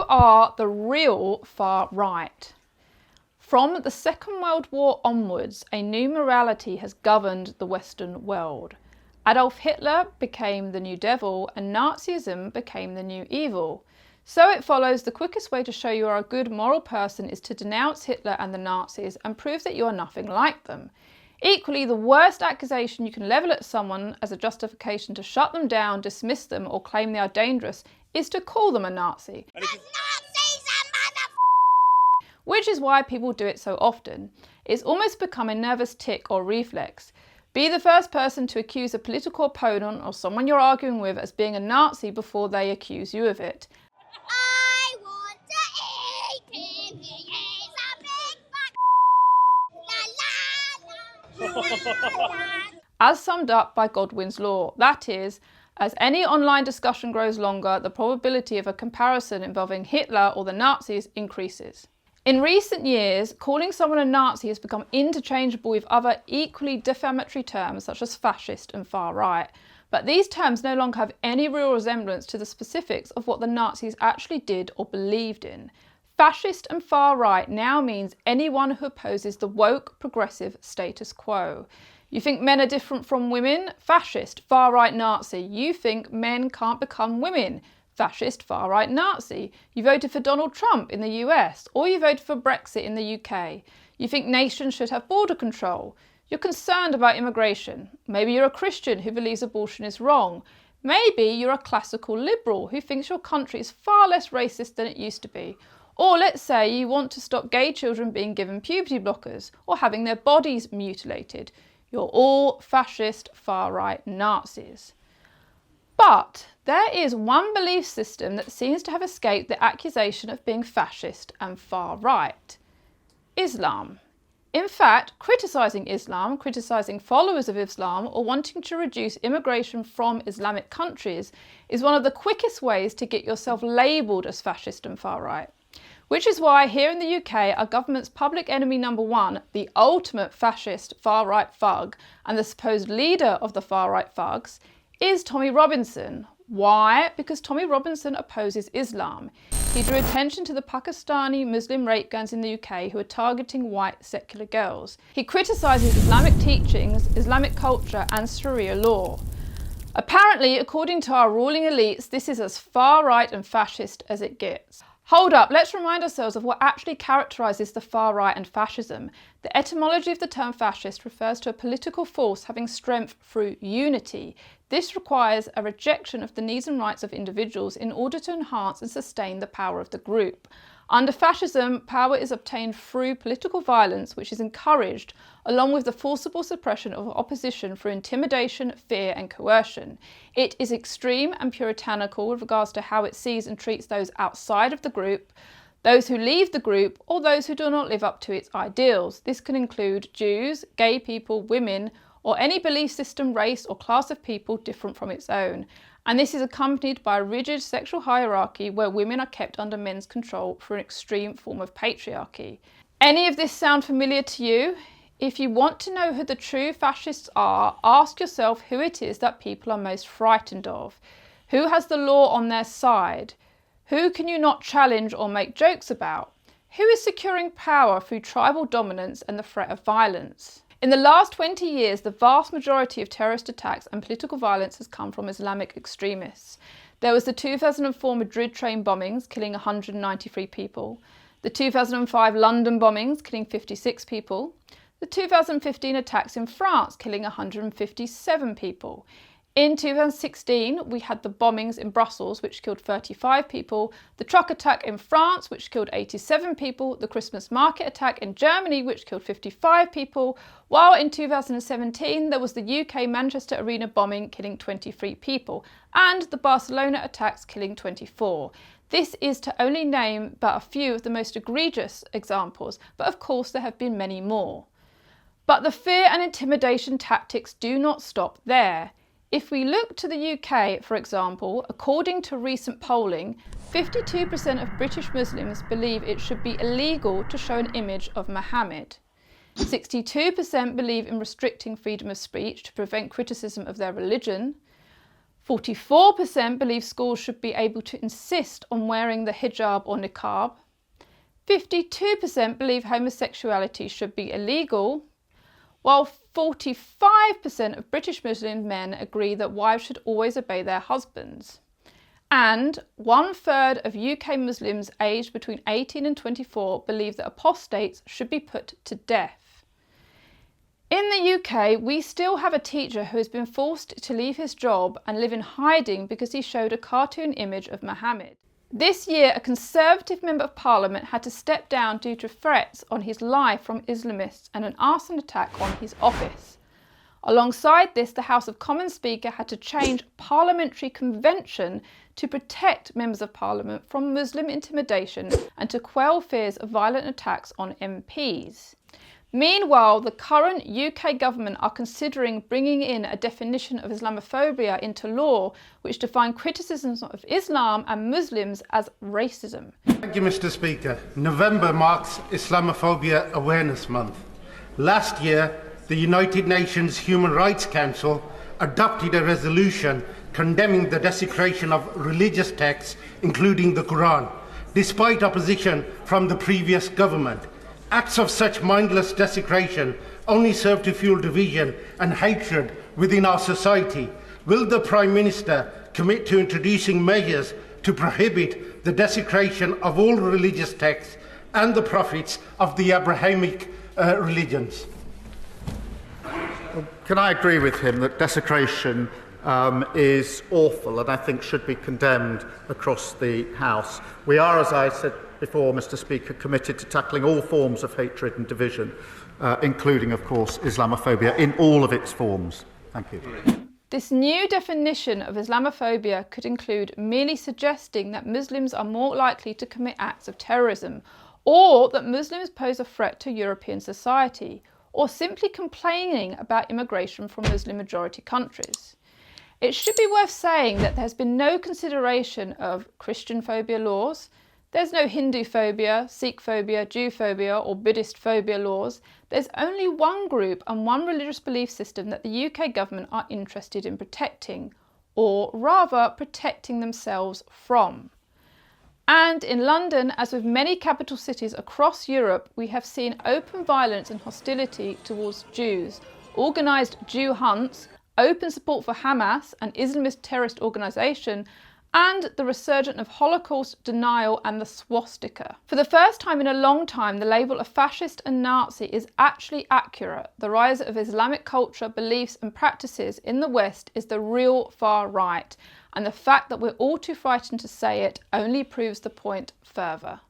are the real far right? From the Second World War onwards, a new morality has governed the Western world. Adolf Hitler became the new devil and Nazism became the new evil. So it follows the quickest way to show you are a good moral person is to denounce Hitler and the Nazis and prove that you are nothing like them. Equally, the worst accusation you can level at someone as a justification to shut them down, dismiss them or claim they are dangerous is to call them a Nazi. Which is why people do it so often. It's almost become a nervous tic or reflex. Be the first person to accuse a political opponent or someone you're arguing with as being a Nazi before they accuse you of it. I want to eat him, he is a big fat la, la, la. As summed up by Godwin's law, that is, as any online discussion grows longer, the probability of a comparison involving Hitler or the Nazis increases. In recent years, calling someone a Nazi has become interchangeable with other equally defamatory terms such as fascist and far right. But these terms no longer have any real resemblance to the specifics of what the Nazis actually did or believed in. Fascist and far right now means anyone who opposes the woke, progressive status quo. You think men are different from women? Fascist, far right Nazi. You think men can't become women? Fascist, far right Nazi. You voted for Donald Trump in the US, or you voted for Brexit in the UK. You think nations should have border control. You're concerned about immigration. Maybe you're a Christian who believes abortion is wrong. Maybe you're a classical liberal who thinks your country is far less racist than it used to be. Or let's say you want to stop gay children being given puberty blockers or having their bodies mutilated. You're all fascist, far right Nazis. But there is one belief system that seems to have escaped the accusation of being fascist and far right: Islam. In fact, criticising Islam, criticising followers of Islam, or wanting to reduce immigration from Islamic countries is one of the quickest ways to get yourself labelled as fascist and far right. Which is why here in the UK, our government's public enemy number one, the ultimate fascist far right thug and the supposed leader of the far right thugs, is Tommy Robinson. Why? Because Tommy Robinson opposes Islam. He drew attention to the Pakistani Muslim rape gangs in the UK who are targeting white secular girls. He criticises Islamic teachings, Islamic culture and Sharia law. Apparently, according to our ruling elites, this is as far right and fascist as it gets. Hold up, let's remind ourselves of what actually characterises the far right and fascism. The etymology of the term fascist refers to a political force having strength through unity. This requires a rejection of the needs and rights of individuals in order to enhance and sustain the power of the group. Under fascism, power is obtained through political violence, which is encouraged, along with the forcible suppression of opposition through intimidation, fear and coercion. It is extreme and puritanical with regards to how it sees and treats those outside of the group, those who leave the group, or those who do not live up to its ideals. This can include Jews, gay people, women, or any belief system, race or class of people different from its own. And this is accompanied by a rigid sexual hierarchy where women are kept under men's control through an extreme form of patriarchy. Any of this sound familiar to you? If you want to know who the true fascists are, ask yourself who it is that people are most frightened of. Who has the law on their side? Who can you not challenge or make jokes about? Who is securing power through tribal dominance and the threat of violence? In the last 20 years, the vast majority of terrorist attacks and political violence has come from Islamic extremists. There was the 2004 Madrid train bombings, killing 193 people, the 2005 London bombings, killing 56 people, the 2015 attacks in France, killing 157 people. In 2016, we had the bombings in Brussels, which killed 35 people, the truck attack in France, which killed 87 people, the Christmas market attack in Germany, which killed 55 people, while in 2017, there was the UK Manchester Arena bombing, killing 23 people, and the Barcelona attacks, killing 24. This is to only name but a few of the most egregious examples, but of course there have been many more. But the fear and intimidation tactics do not stop there. If we look to the UK, for example, according to recent polling, 52% of British Muslims believe it should be illegal to show an image of Muhammad. 62% believe in restricting freedom of speech to prevent criticism of their religion. 44% believe schools should be able to insist on wearing the hijab or niqab. 52% believe homosexuality should be illegal, while 45% of British Muslim men agree that wives should always obey their husbands. And 1/3 of UK Muslims aged between 18 and 24 believe that apostates should be put to death. In the UK, we still have a teacher who has been forced to leave his job and live in hiding because he showed a cartoon image of Muhammad. This year, a Conservative Member of Parliament had to step down due to threats on his life from Islamists and an arson attack on his office. Alongside this, the House of Commons Speaker had to change parliamentary convention to protect members of Parliament from Muslim intimidation and to quell fears of violent attacks on MPs. Meanwhile, the current UK government are considering bringing in a definition of Islamophobia into law, which define criticisms of Islam and Muslims as racism. Thank you, Mr. Speaker. November marks Islamophobia Awareness Month. Last year, the United Nations Human Rights Council adopted a resolution condemning the desecration of religious texts, including the Quran, despite opposition from the previous government. Acts of such mindless desecration only serve to fuel division and hatred within our society. Will the Prime Minister commit to introducing measures to prohibit the desecration of all religious texts and the prophets of the Abrahamic religions? Can I agree with him that desecration is awful and I think should be condemned across the House? We are, as I said before, Mr. Speaker, committed to tackling all forms of hatred and division, including, of course, Islamophobia in all of its forms. Thank you. This new definition of Islamophobia could include merely suggesting that Muslims are more likely to commit acts of terrorism, or that Muslims pose a threat to European society, or simply complaining about immigration from Muslim-majority countries. It should be worth saying that there has been no consideration of Christian phobia laws. There's no Hindu phobia, Sikh phobia, Jew phobia or Buddhist phobia laws. There's only one group and one religious belief system that the UK government are interested in protecting, or rather protecting themselves from. And in London, as with many capital cities across Europe, we have seen open violence and hostility towards Jews, organised Jew hunts, open support for Hamas, an Islamist terrorist organisation, and the resurgence of Holocaust denial and the swastika. For the first time in a long time, the label of fascist and Nazi is actually accurate. The rise of Islamic culture, beliefs and practices in the West is the real far right, and the fact that we're all too frightened to say it only proves the point further.